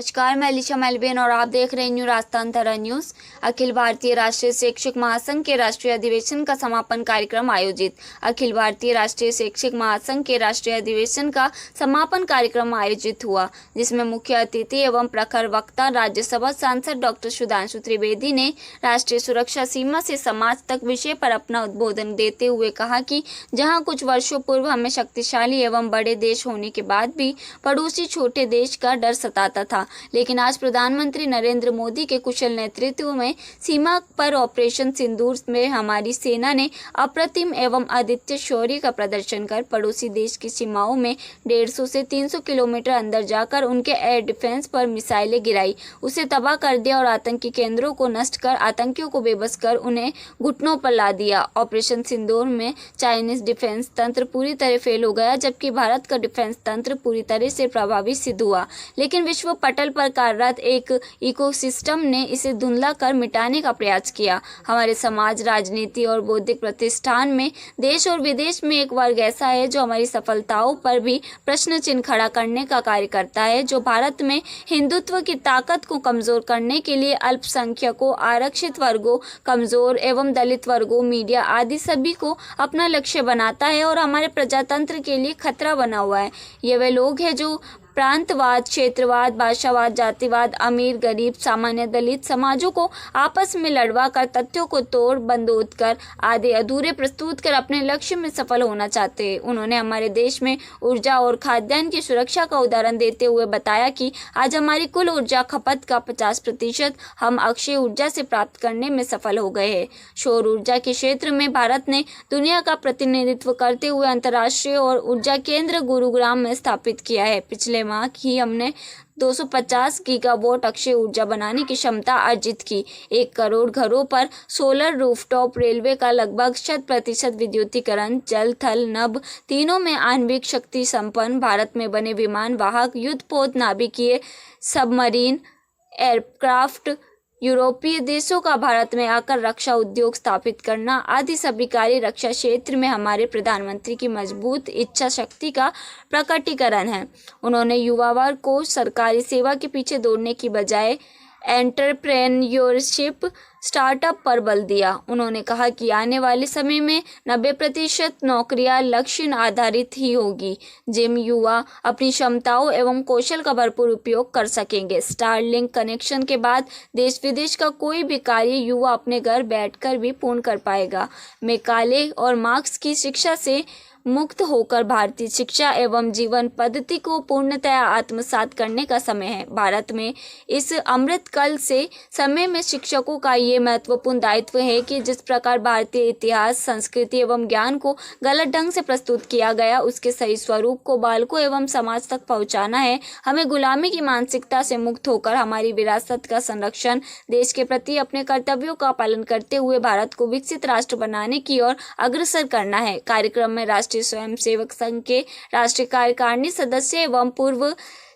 नमस्कार, मैं अलीशा मेलबेन और आप देख रहे हैं न्यू राजस्थान तरह न्यूज़। अखिल भारतीय राष्ट्रीय शैक्षिक महासंघ के राष्ट्रीय अधिवेशन का समापन कार्यक्रम आयोजित। अखिल भारतीय राष्ट्रीय शैक्षिक महासंघ के राष्ट्रीय अधिवेशन का समापन कार्यक्रम आयोजित हुआ, जिसमें मुख्य अतिथि एवं प्रखर वक्ता राज्यसभा सांसद डॉक्टर सुधांशु त्रिवेदी ने राष्ट्रीय सुरक्षा सीमा से समाज तक विषय पर अपना उद्बोधन देते हुए कहा कि जहाँ कुछ वर्षों पूर्व हमें शक्तिशाली एवं बड़े देश होने के बाद भी पड़ोसी छोटे देश का डर सताता था, लेकिन आज प्रधानमंत्री नरेंद्र मोदी के कुशल नेतृत्व में सीमा पर ऑपरेशन सिंदूर में हमारी सेना ने अप्रतिम एवं अद्वितीय शौर्य का प्रदर्शन कर पड़ोसी देश की सीमाओं में 150 से 300 किलोमीटर अंदर जाकर उनके एयर डिफेंस पर मिसाइलें गिराई, उसे तबाह कर दिया और आतंकी केंद्रों को नष्ट कर आतंकियों को बेबस कर उन्हें घुटनों पर ला दिया। ऑपरेशन सिंदूर में चाइनीज डिफेंस तंत्र पूरी तरह फेल हो गया, जबकि भारत का डिफेंस तंत्र पूरी तरह से प्रभावी सिद्ध हुआ, लेकिन विश्व पटल पर कार्यरत एक इकोसिस्टम ने इसे धुंधला कर मिटाने का प्रयास किया। हमारे समाज, राजनीति और बौद्धिक प्रतिष्ठान में देश और विदेश में एक वर्ग ऐसा है जो हमारी सफलताओं पर भी प्रश्न चिन्ह खड़ा करने का कार्य करता है, जो भारत में हिंदुत्व की ताकत को कमजोर करने के लिए अल्पसंख्यकों, आरक्षित वर्गों, कमजोर एवं दलित वर्गों, मीडिया आदि सभी को अपना लक्ष्य बनाता है और हमारे प्रजातंत्र के लिए खतरा बना हुआ है। ये वे लोग हैं जो प्रांतवाद, क्षेत्रवाद, भाषावाद, जातिवाद, अमीर गरीब, सामान्य दलित समाजों को आपस में लड़वा कर, तथ्यों को तोड़ बंदोद कर, आधे अधूरे प्रस्तुत कर अपने लक्ष्य में सफल होना चाहते हैं। उन्होंने हमारे देश में ऊर्जा और खाद्यान्न की सुरक्षा का उदाहरण देते हुए बताया कि आज हमारी कुल ऊर्जा खपत का 50% हम अक्षय ऊर्जा से प्राप्त करने में सफल हो गए हैं। सौर ऊर्जा के क्षेत्र में भारत ने दुनिया का प्रतिनिधित्व करते हुए अंतर्राष्ट्रीय और ऊर्जा केंद्र गुरुग्राम में स्थापित किया है। पिछले माह ही हमने 250 गीगावाट अक्षय ऊर्जा बनाने की क्षमता अर्जित की। 1 करोड़ घरों पर सोलर रूफटॉप, रेलवे का लगभग 100% विद्युतीकरण, जल थल नभ तीनों में आणविक शक्ति संपन्न भारत में बने विमान, वाहक, युद्धपोत, नाभिकीय, सबमरीन, एयरक्राफ्ट, यूरोपीय देशों का भारत में आकर रक्षा उद्योग स्थापित करना आदि सभी कार्य रक्षा क्षेत्र में हमारे प्रधानमंत्री की मजबूत इच्छा शक्ति का प्रकटीकरण है। उन्होंने युवा वर्ग को सरकारी सेवा के पीछे दौड़ने की बजाय एंटरप्रेन्योरशिप, स्टार्टअप पर बल दिया। उन्होंने कहा कि आने वाले समय में 90% नौकरियां लक्ष्य आधारित ही होगी, जिम युवा अपनी क्षमताओं एवं कौशल का भरपूर उपयोग कर सकेंगे। स्टारलिंक कनेक्शन के बाद देश विदेश का कोई भी कार्य युवा अपने घर बैठकर भी पूर्ण कर पाएगा। मैकाले और मार्क्स की शिक्षा से मुक्त होकर भारतीय शिक्षा एवं जीवन पद्धति को पूर्णतया आत्मसात करने का समय है। भारत में इस अमृतकाल से समय में शिक्षकों का ये महत्वपूर्ण दायित्व है कि जिस प्रकार भारतीय इतिहास, संस्कृति एवं ज्ञान को गलत ढंग से प्रस्तुत किया गया, उसके सही स्वरूप को बालकों एवं समाज तक पहुंचाना है। हमें गुलामी की मानसिकता से मुक्त होकर हमारी विरासत का संरक्षण, देश के प्रति अपने कर्तव्यों का पालन करते हुए भारत को विकसित राष्ट्र बनाने की ओर अग्रसर करना है। कार्यक्रम में राष्ट्रीय स्वयंसेवक संघ के राष्ट्रीय कार्यकारिणी सदस्य एवं पूर्व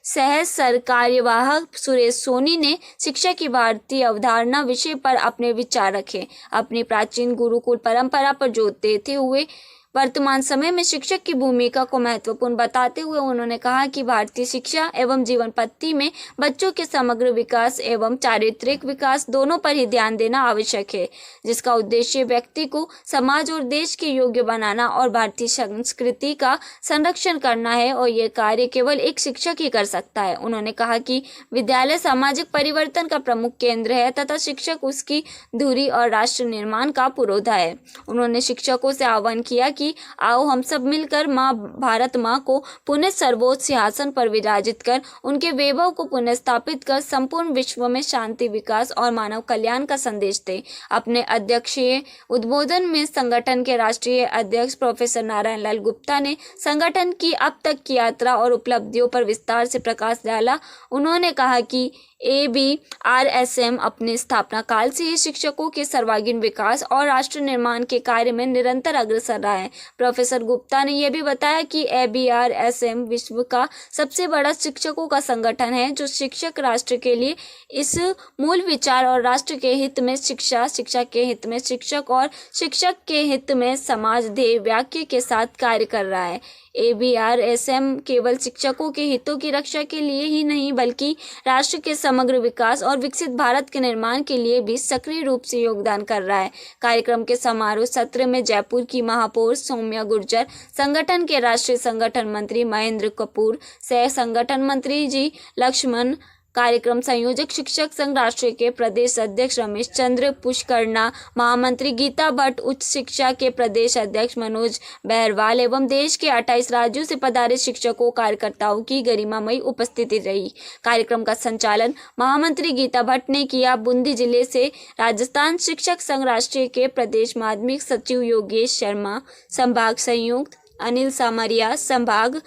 सह सरकार्यवाह सुरेश सोनी ने शिक्षा की भारतीय अवधारणा विषय पर अपने विचार रखे। अपनी प्राचीन गुरुकुल परंपरा पर जोर देते हुए वर्तमान समय में शिक्षक की भूमिका को महत्वपूर्ण बताते हुए उन्होंने कहा कि भारतीय शिक्षा एवं जीवन पद्धति में बच्चों के समग्र विकास एवं चारित्रिक विकास दोनों पर ही ध्यान देना आवश्यक है, जिसका उद्देश्य व्यक्ति को समाज और देश के योग्य बनाना और भारतीय संस्कृति का संरक्षण करना है, और यह कार्य केवल एक शिक्षक ही कर सकता है। उन्होंने कहा कि विद्यालय सामाजिक परिवर्तन का प्रमुख केंद्र है तथा शिक्षक उसकी धुरी और राष्ट्र निर्माण का पुरोधा है। उन्होंने शिक्षकों से आह्वान किया कि आओ हम सब मिलकर माँ भारत माँ को पुनः सर्वोच्च सिंहासन पर विराजित कर उनके वैभव को पुनः स्थापित कर संपूर्ण विश्व में शांति, विकास और मानव कल्याण का संदेश दें। अपने अध्यक्षीय उद्बोधन में संगठन के राष्ट्रीय अध्यक्ष प्रोफेसर नारायण लाल गुप्ता ने संगठन की अब तक की यात्रा और उपलब्धियों पर विस्तार से प्रकाश डाला। उन्होंने कहा कि ABRSM अपने स्थापना काल से ही शिक्षकों के सर्वांगीण विकास और राष्ट्र निर्माण के कार्य में निरंतर अग्रसर रहा है। प्रोफेसर गुप्ता ने यह भी बताया कि ABRSM विश्व का सबसे बड़ा शिक्षकों का संगठन है जो शिक्षक राष्ट्र के लिए इस मूल विचार और राष्ट्र के हित में शिक्षा, शिक्षा के हित में शिक्षक और शिक्षक के हित में समाज ध्येय वाक्य के साथ कार्य कर रहा है। ABRSM केवल शिक्षकों के हितों की रक्षा के लिए ही नहीं बल्कि राष्ट्र के समग्र विकास और विकसित भारत के निर्माण के लिए भी सक्रिय रूप से योगदान कर रहा है। कार्यक्रम के समारोह सत्र में जयपुर की महापौर सौम्या गुर्जर, संगठन के राष्ट्रीय संगठन मंत्री महेंद्र कपूर, सह संगठन मंत्री जी लक्ष्मण, कार्यक्रम संयोजक शिक्षक संघ राष्ट्रीय के प्रदेश अध्यक्ष रमेश चंद्र पुष्करना, महामंत्री गीता भट्ट, उच्च शिक्षा के प्रदेश अध्यक्ष मनोज बहरवाल एवं देश के 28 राज्यों से पधारे शिक्षकों कार्यकर्ताओं की गरिमामयी उपस्थिति रही। कार्यक्रम का संचालन महामंत्री गीता भट्ट ने किया। बूंदी जिले से राजस्थान शिक्षक संघ राष्ट्रीय के प्रदेश माध्यमिक सचिव योगेश शर्मा, संभाग संयुक्त अनिल सामरिया, संभाग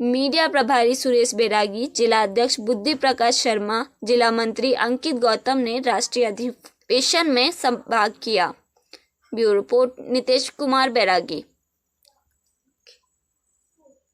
मीडिया प्रभारी सुरेश बैरागी, जिला अध्यक्ष बुद्धि प्रकाश शर्मा, जिला मंत्री अंकित गौतम ने राष्ट्रीय अधिवेशन में संभाग किया। ब्यूरो रिपोर्ट नितेश कुमार बैरागी।